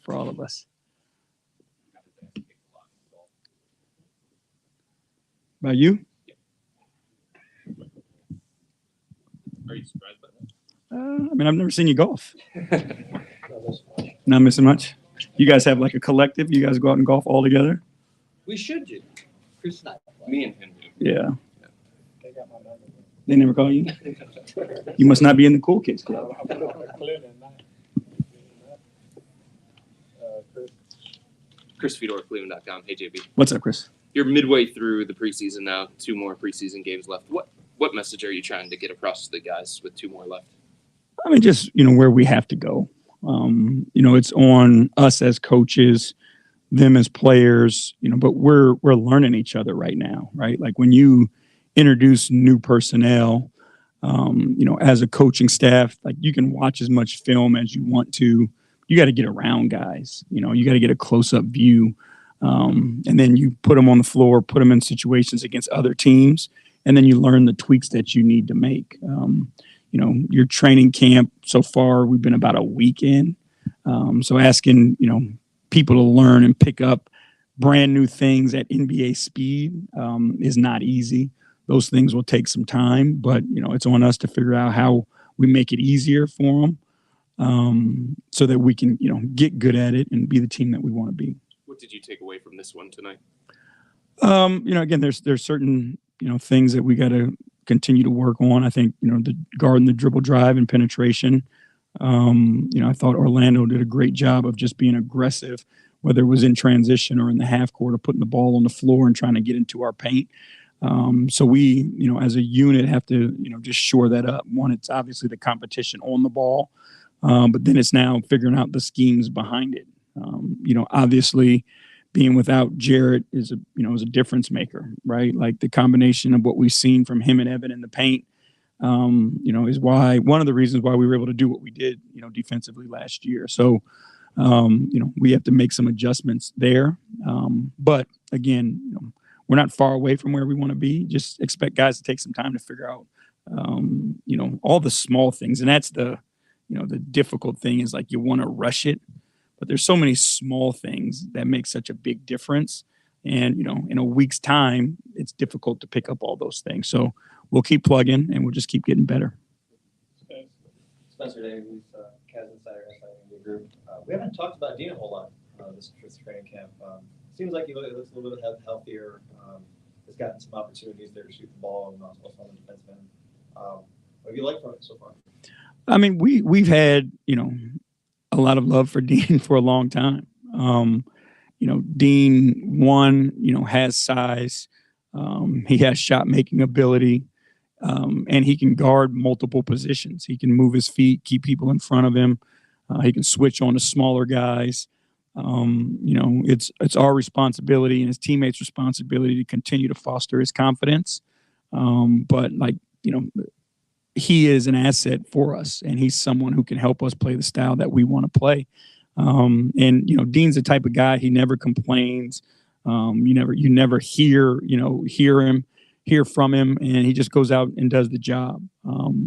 for all of us. About you? Are you surprised by that? I mean, I've never seen you golf. Not missing much. You guys have like a collective. You guys go out and golf all together. We should do. Chris and I. Me and him do. Yeah. They never call you. You must not be in the cool kids club. Chris Fedor, Cleveland.com. Hey, JB. What's up, Chris? You're midway through the preseason now. 2 more preseason games left. What message are you trying to get across to the guys with 2 more left? I mean, just, where we have to go. It's on us as coaches, them as players, but we're learning each other right now, right? Like when you introduce new personnel, as a coaching staff, like you can watch as much film as you want to. You got to get around guys, you got to get a close-up view. And then you put them on the floor, put them in situations against other teams, and then you learn the tweaks that you need to make. Your training camp so far, we've been about a week in. So asking, people to learn and pick up brand new things at NBA speed is not easy. Those things will take some time, but, it's on us to figure out how we make it easier for them so that we can, get good at it and be the team that we want to be. What did you take away from this one tonight? Again, there's certain, things that we got to continue to work on. I think, the guard and the dribble drive and penetration. I thought Orlando did a great job of just being aggressive, whether it was in transition or in the half court or putting the ball on the floor and trying to get into our paint. So we, as a unit have to, just shore that up. One, it's obviously the competition on the ball, but then it's now figuring out the schemes behind it. Obviously being without Jarrett is a difference maker, right? Like the combination of what we've seen from him and Evan in the paint, is why one of the reasons why we were able to do what we did, defensively last year. So, we have to make some adjustments there. But again, we're not far away from where we want to be. Just expect guys to take some time to figure out, all the small things. And that's the difficult thing is like you want to rush it, but there's so many small things that make such a big difference. And, in a week's time, it's difficult to pick up all those things. So we'll keep plugging and we'll just keep getting better. Spencer Davies, Cavs Insider Media Group. We haven't talked about Dean a whole lot this training camp. Seems like he looks a little bit healthier. Has gotten some opportunities there to shoot the ball and also on the defense end. What have you liked from it so far? I mean, we've had, a lot of love for Dean for a long time. Dean, has size. He has shot making ability. And he can guard multiple positions. He can move his feet, keep people in front of him. He can switch on to smaller guys. It's our responsibility and his teammates' responsibility to continue to foster his confidence. But he is an asset for us, and he's someone who can help us play the style that we want to play. Dean's the type of guy, he never complains. You never hear from him, and he just goes out and does the job.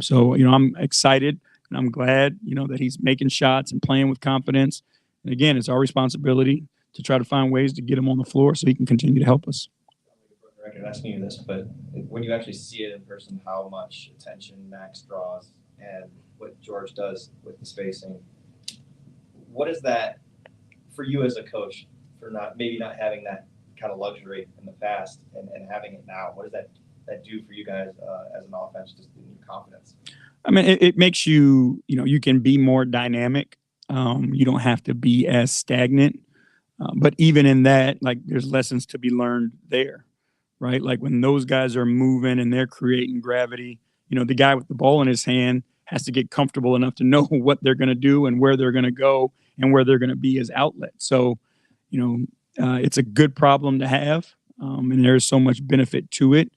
So I'm excited and I'm glad, that he's making shots and playing with confidence. And again, it's our responsibility to try to find ways to get him on the floor so he can continue to help us. I'm asking you this, but when you actually see it in person, how much attention Max draws and what George does with the spacing, what is that for you as a coach for not having that kind of luxury in the past and having it now? What does that do for you guys as an offense, just in your confidence? I mean, it makes you, you can be more dynamic. You don't have to be as stagnant. But even in that, like there's lessons to be learned there, right? Like when those guys are moving and they're creating gravity, the guy with the ball in his hand has to get comfortable enough to know what they're going to do and where they're going to go and where they're going to be as outlets. So, it's a good problem to have, and there's so much benefit to it.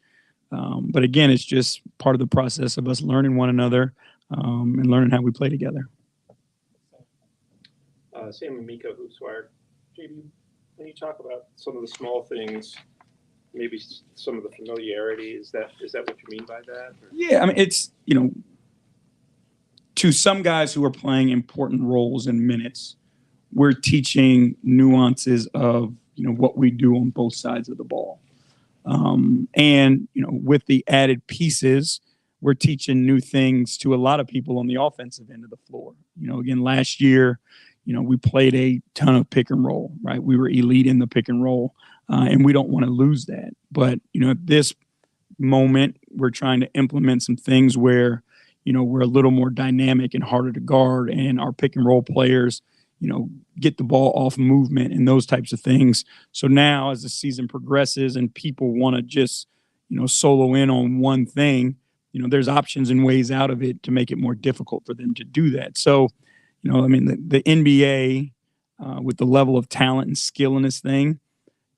But again, it's just part of the process of us learning one another and learning how we play together. Sam and Miko Hoopswire. JB, when you talk about some of the small things, maybe some of the familiarity, is that what you mean by that? Or? Yeah, I mean, it's, to some guys who are playing important roles in minutes, we're teaching nuances of, what we do on both sides of the ball. And, with the added pieces, we're teaching new things to a lot of people on the offensive end of the floor. Again, last year, we played a ton of pick and roll, right? We were elite in the pick and roll, and we don't want to lose that. But, at this moment, we're trying to implement some things where, we're a little more dynamic and harder to guard, and our pick and roll players, get the ball off movement and those types of things. So now as the season progresses and people want to just, solo in on one thing, there's options and ways out of it to make it more difficult for them to do that. So, the NBA with the level of talent and skill in this thing,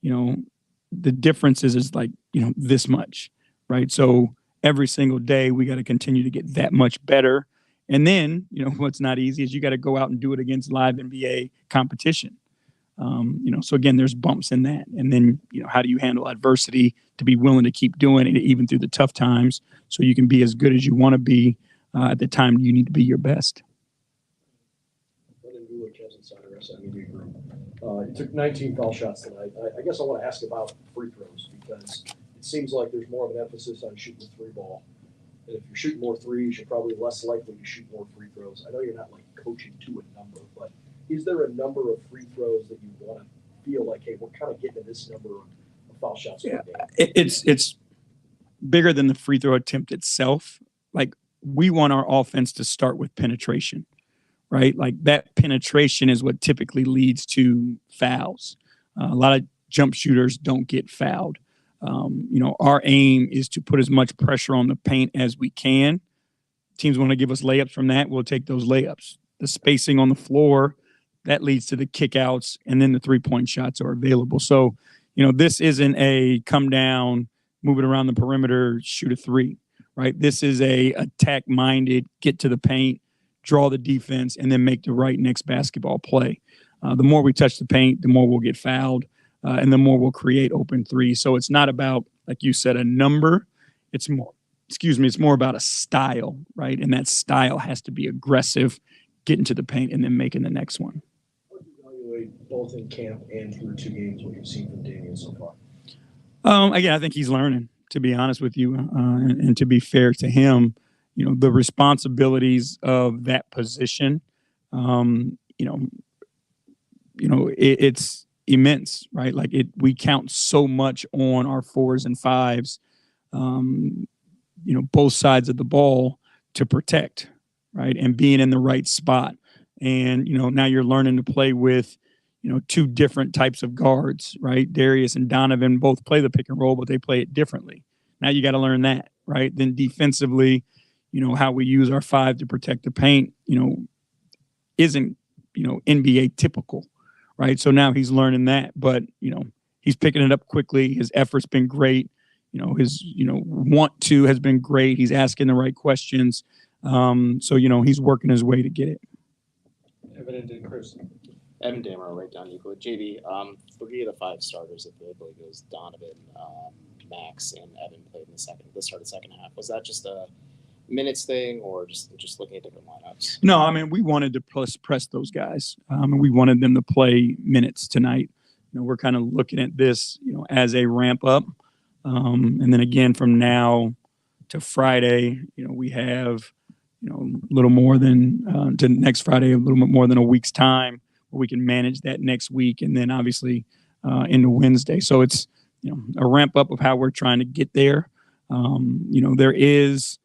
the difference is like, this much, right? So every single day we got to continue to get that much better. And then, what's not easy is you got to go out and do it against live NBA competition. So again, there's bumps in that. And then, how do you handle adversity to be willing to keep doing it even through the tough times so you can be as good as you want to be at the time you need to be your best. You took 19 foul shots tonight. I guess I want to ask about free throws because it seems like there's more of an emphasis on shooting the three ball. And if you're shooting more threes, you're probably less likely to shoot more free throws. I know you're not like coaching to a number, but is there a number of free throws that you want to feel like, hey, we're kind of getting to this number of foul shots per game? It's bigger than the free throw attempt itself. Like, we want our offense to start with penetration, right? Like, that penetration is what typically leads to fouls. A lot of jump shooters don't get fouled. Our aim is to put as much pressure on the paint as we can. Teams want to give us layups from that. We'll take those layups. The spacing on the floor, that leads to the kickouts, and then the three-point shots are available. So, this isn't a come down, move it around the perimeter, shoot a three, right? This is a attack-minded, get to the paint, draw the defense, and then make the right next basketball play. The more we touch the paint, the more we'll get fouled, and the more we'll create open threes. So it's not about, like you said, a number. It's more about a style, right? And that style has to be aggressive, getting to the paint, and then making the next one. How do you evaluate both in camp and through 2 games what you've seen from Damian so far? Again, I think he's learning, to be honest with you, and to be fair to him, the responsibilities of that position, it's immense, right? Like, we count so much on our 4s and 5s, both sides of the ball to protect, right? And being in the right spot. And, now you're learning to play with, 2 different types of guards, right? Darius and Donovan both play the pick and roll, but they play it differently. Now you got to learn that, right? Then defensively, how we use our 5 to protect the paint, isn't, NBA typical, right? So now he's learning that, but, he's picking it up quickly. His effort's been great. His, want to has been great. He's asking the right questions. So, he's working his way to get it. Evan and Chris. Evan Dammer right down equal. JB, 3 of the 5 starters, I believe it was Donovan, Max, and Evan played in the start of the second half. Was that just a minutes thing, or just looking at different lineups? No, we wanted to press those guys, and we wanted them to play minutes tonight. We're kind of looking at this, as a ramp up, and then again from now to Friday, we have, a little more than to next Friday, a little bit more than a week's time where we can manage that next week, and then obviously into Wednesday. So it's a ramp up of how we're trying to get there. There is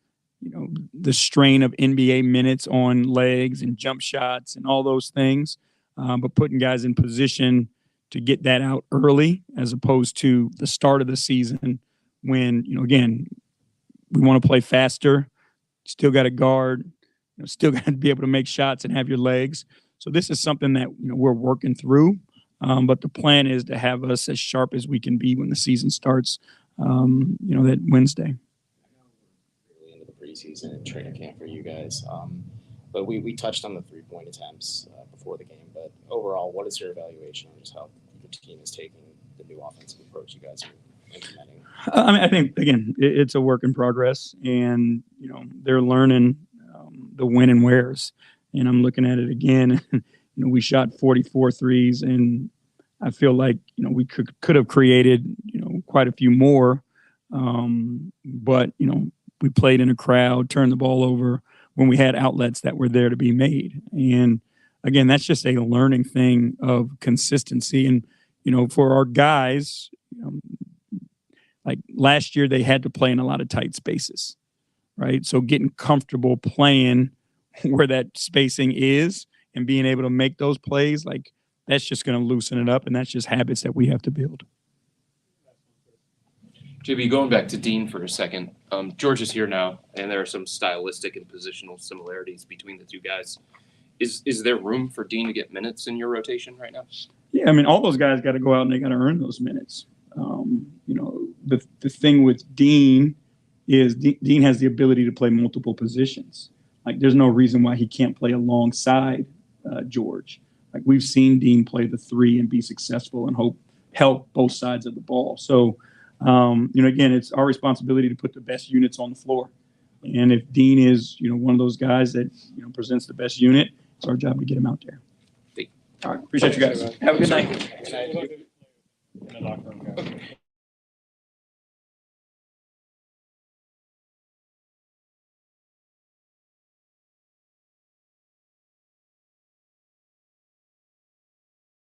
the strain of NBA minutes on legs and jump shots and all those things, but putting guys in position to get that out early as opposed to the start of the season when, again, we want to play faster, still got to guard, still got to be able to make shots and have your legs. So this is something that we're working through, but the plan is to have us as sharp as we can be when the season starts, that Wednesday. Really into the preseason and training camp for you guys, but we touched on the 3-point attempts before the game. But overall, what is your evaluation on just how the team is taking the new offensive approach you guys are implementing? I think again, it's a work in progress, and they're learning the when and wheres. And I'm looking at it again. we shot 44 threes, and I feel like, we could have created, quite a few more. But, we played in a crowd, turned the ball over when we had outlets that were there to be made. And again, that's just a learning thing of consistency. And, for our guys, like last year, they had to play in a lot of tight spaces, right? So getting comfortable playing where that spacing is and being able to make those plays, like that's just going to loosen it up. And that's just habits that we have to build. JB, going back to Dean for a second, George is here now, and there are some stylistic and positional similarities between the two guys. Is there room for Dean to get minutes in your rotation right now? Yeah, I mean, all those guys got to go out and they got to earn those minutes. The thing with Dean is Dean has the ability to play multiple positions. Like, there's no reason why he can't play alongside George. Like, we've seen Dean play the three and be successful and help both sides of the ball. So, again, it's our responsibility to put the best units on the floor. And if Dean is, one of those guys that, presents the best unit, it's our job to get him out there. All right. Appreciate you guys. Have a good night.